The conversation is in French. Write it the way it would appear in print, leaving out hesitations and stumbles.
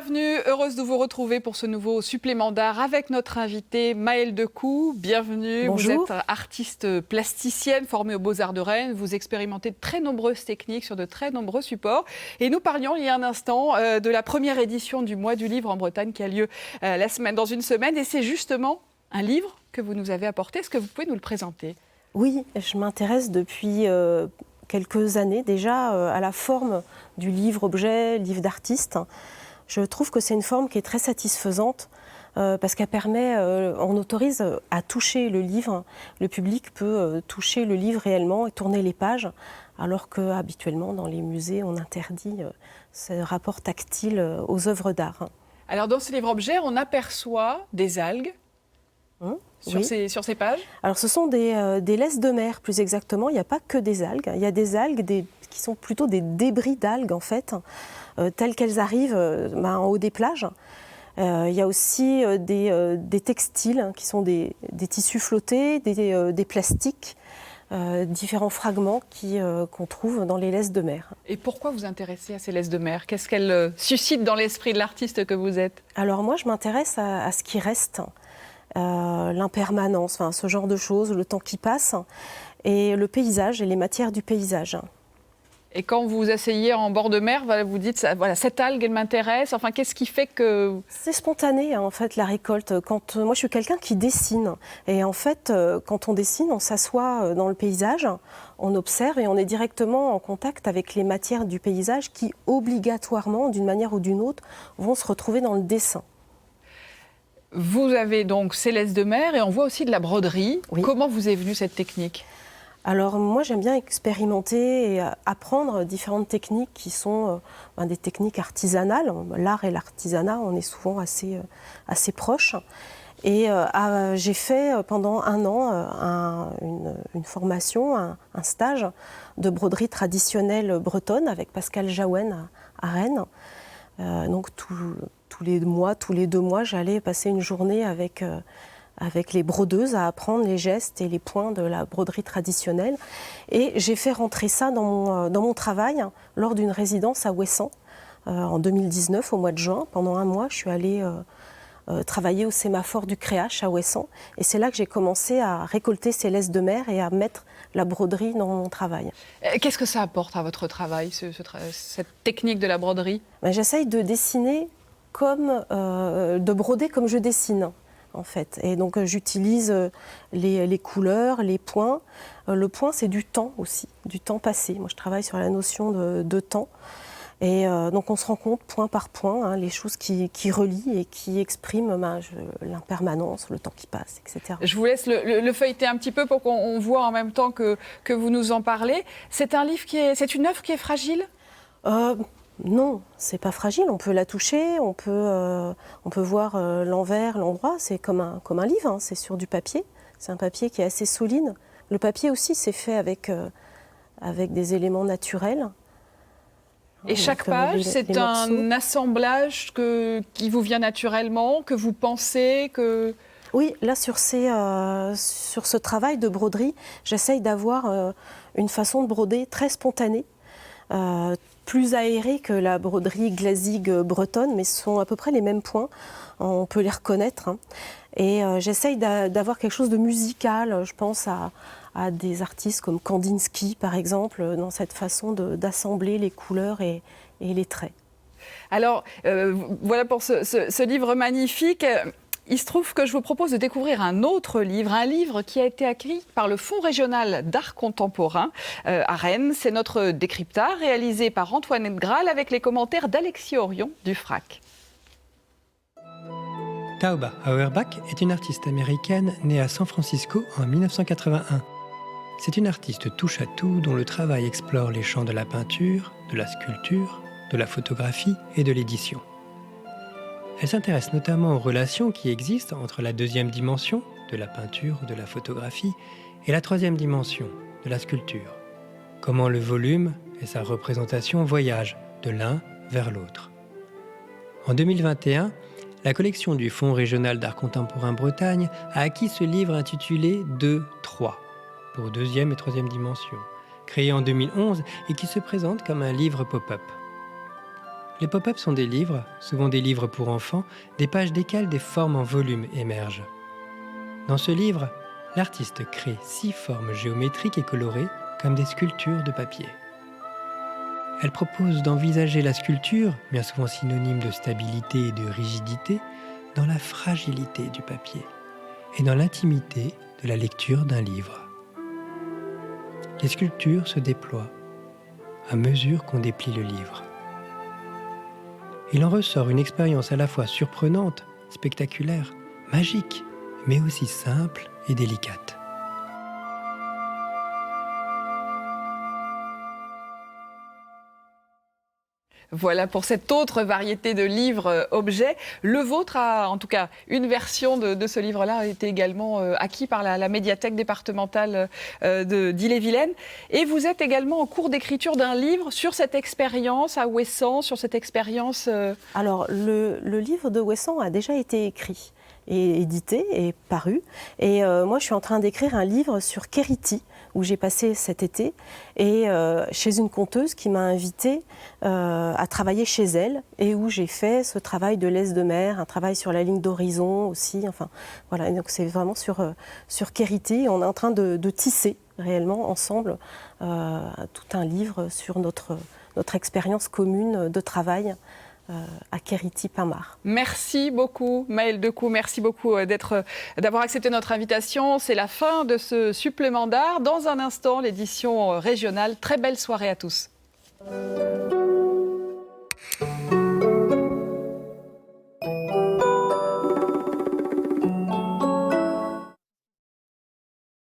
Bienvenue, heureuse de vous retrouver pour ce nouveau supplément d'art avec notre invitée Maëlle Decou. Bienvenue, Bonjour. Vous êtes artiste plasticienne formée aux Beaux-Arts de Rennes. Vous expérimentez de très nombreuses techniques sur de très nombreux supports. Et nous parlions il y a un instant de la première édition du Mois du Livre en Bretagne qui a lieu dans une semaine. Et c'est justement un livre que vous nous avez apporté. Est-ce que vous pouvez nous le présenter ? Oui, je m'intéresse depuis quelques années déjà à la forme du livre-objet, livre d'artiste. Je trouve que c'est une forme qui est très satisfaisante parce qu'elle permet, on autorise à toucher le livre. Le public peut toucher le livre réellement et tourner les pages, alors qu'habituellement dans les musées, on interdit ce rapport tactile aux œuvres d'art. Alors dans ce livre-objet, on aperçoit des algues. Sur ces pages. Alors ce sont des laisses de mer plus exactement, il n'y a pas que des algues, il y a des algues qui sont plutôt des débris d'algues en fait, telles qu'elles arrivent en haut des plages. Il y a aussi des textiles qui sont des tissus flottés, des plastiques, différents fragments qu'on trouve dans les laisses de mer. Et pourquoi vous intéressez à ces laisses de mer ? Qu'est-ce qu'elles suscitent dans l'esprit de l'artiste que vous êtes ? Alors moi je m'intéresse à ce qui reste. L'impermanence, ce genre de choses, le temps qui passe, et le paysage et les matières du paysage. Et quand vous vous asseyez en bord de mer, vous dites, voilà, cette algue, elle m'intéresse. Enfin, qu'est-ce qui fait que... C'est spontané, en fait, la récolte. Moi, je suis quelqu'un qui dessine. Et en fait, quand on dessine, on s'assoit dans le paysage, on observe et on est directement en contact avec les matières du paysage qui, obligatoirement, d'une manière ou d'une autre, vont se retrouver dans le dessin. Vous avez donc ces laisses de mer et on voit aussi de la broderie. Oui. Comment vous est venue cette technique ? Alors moi j'aime bien expérimenter et apprendre différentes techniques qui sont des techniques artisanales. L'art et l'artisanat, on est souvent assez proches. Et j'ai fait pendant un an une formation, un stage de broderie traditionnelle bretonne avec Pascal Jaouen à Rennes. Donc tous les mois, tous les 2 mois, j'allais passer une journée avec les brodeuses à apprendre les gestes et les points de la broderie traditionnelle. Et j'ai fait rentrer ça dans mon travail lors d'une résidence à Ouessant en 2019, au mois de juin. Pendant un mois, je suis allée travailler au sémaphore du Créache à Ouessant. Et c'est là que j'ai commencé à récolter ces laisses de mer et à mettre la broderie dans mon travail. Qu'est-ce que ça apporte à votre travail, cette technique de la broderie ? J'essaye de dessiner de broder comme je dessine. En fait. Et donc j'utilise les couleurs, les points. Le point, c'est du temps aussi, du temps passé. Moi, je travaille sur la notion de temps. Et donc on se rend compte, point par point, les choses qui relient et qui expriment l'impermanence, le temps qui passe, etc. Je vous laisse le feuilleter un petit peu pour qu'on voit en même temps que vous nous en parlez. C'est c'est une œuvre qui est fragile ? Non, c'est pas fragile, on peut la toucher, on peut voir l'envers, l'endroit, c'est comme un livre, c'est sur du papier, c'est un papier qui est assez solide. Le papier aussi, c'est fait avec des éléments naturels. Et chaque page, c'est un assemblage qui vous vient naturellement, que vous pensez, que... Oui, là, sur ce travail de broderie, j'essaye d'avoir une façon de broder très spontanée, plus aérée que la broderie glazig bretonne, mais ce sont à peu près les mêmes points, on peut les reconnaître. Et j'essaye d'avoir quelque chose de musical, je pense à des artistes comme Kandinsky par exemple, dans cette façon d'assembler les couleurs et les traits. Alors, voilà pour ce livre magnifique. Il se trouve que je vous propose de découvrir un autre livre, un livre qui a été acquis par le Fonds régional d'art contemporain à Rennes. C'est notre décryptage réalisé par Antoinette Graal avec les commentaires d'Alexis Orion du FRAC. Tauba Auerbach est une artiste américaine née à San Francisco en 1981. C'est une artiste touche-à-tout dont le travail explore les champs de la peinture, de la sculpture, de la photographie et de l'édition. Elle s'intéresse notamment aux relations qui existent entre la deuxième dimension, de la peinture ou de la photographie, et la troisième dimension, de la sculpture. Comment le volume et sa représentation voyagent de l'un vers l'autre. En 2021, la collection du Fonds régional d'art contemporain Bretagne a acquis ce livre intitulé 2-3, pour deuxième et troisième dimension, créé en 2011 et qui se présente comme un livre pop-up. Les pop-up sont des livres, souvent des livres pour enfants, des pages desquelles des formes en volume émergent. Dans ce livre, l'artiste crée 6 formes géométriques et colorées comme des sculptures de papier. Elle propose d'envisager la sculpture, bien souvent synonyme de stabilité et de rigidité, dans la fragilité du papier et dans l'intimité de la lecture d'un livre. Les sculptures se déploient à mesure qu'on déplie le livre. Il en ressort une expérience à la fois surprenante, spectaculaire, magique, mais aussi simple et délicate. Voilà pour cette autre variété de livres-objets. Le vôtre a, en tout cas, une version de ce livre-là a été également acquis par la médiathèque départementale d'Ille-et-Vilaine. Et vous êtes également en cours d'écriture d'un livre sur cette expérience à Ouessant, sur cette expérience... Alors, le livre de Ouessant a déjà été écrit et édité et paru. Et moi, je suis en train d'écrire un livre sur Kériti, où j'ai passé cet été, et chez une conteuse qui m'a invitée à travailler chez elle, et où j'ai fait ce travail de laisse de mer, un travail sur la ligne d'horizon aussi. Enfin, voilà. Et donc c'est vraiment sur Kériti. On est en train de tisser réellement ensemble tout un livre sur notre expérience commune de travail à Kériti-Pamar. Merci beaucoup Maëlle Decou, merci beaucoup d'avoir accepté notre invitation. C'est la fin de ce supplément d'art. Dans un instant, l'édition régionale. Très belle soirée à tous.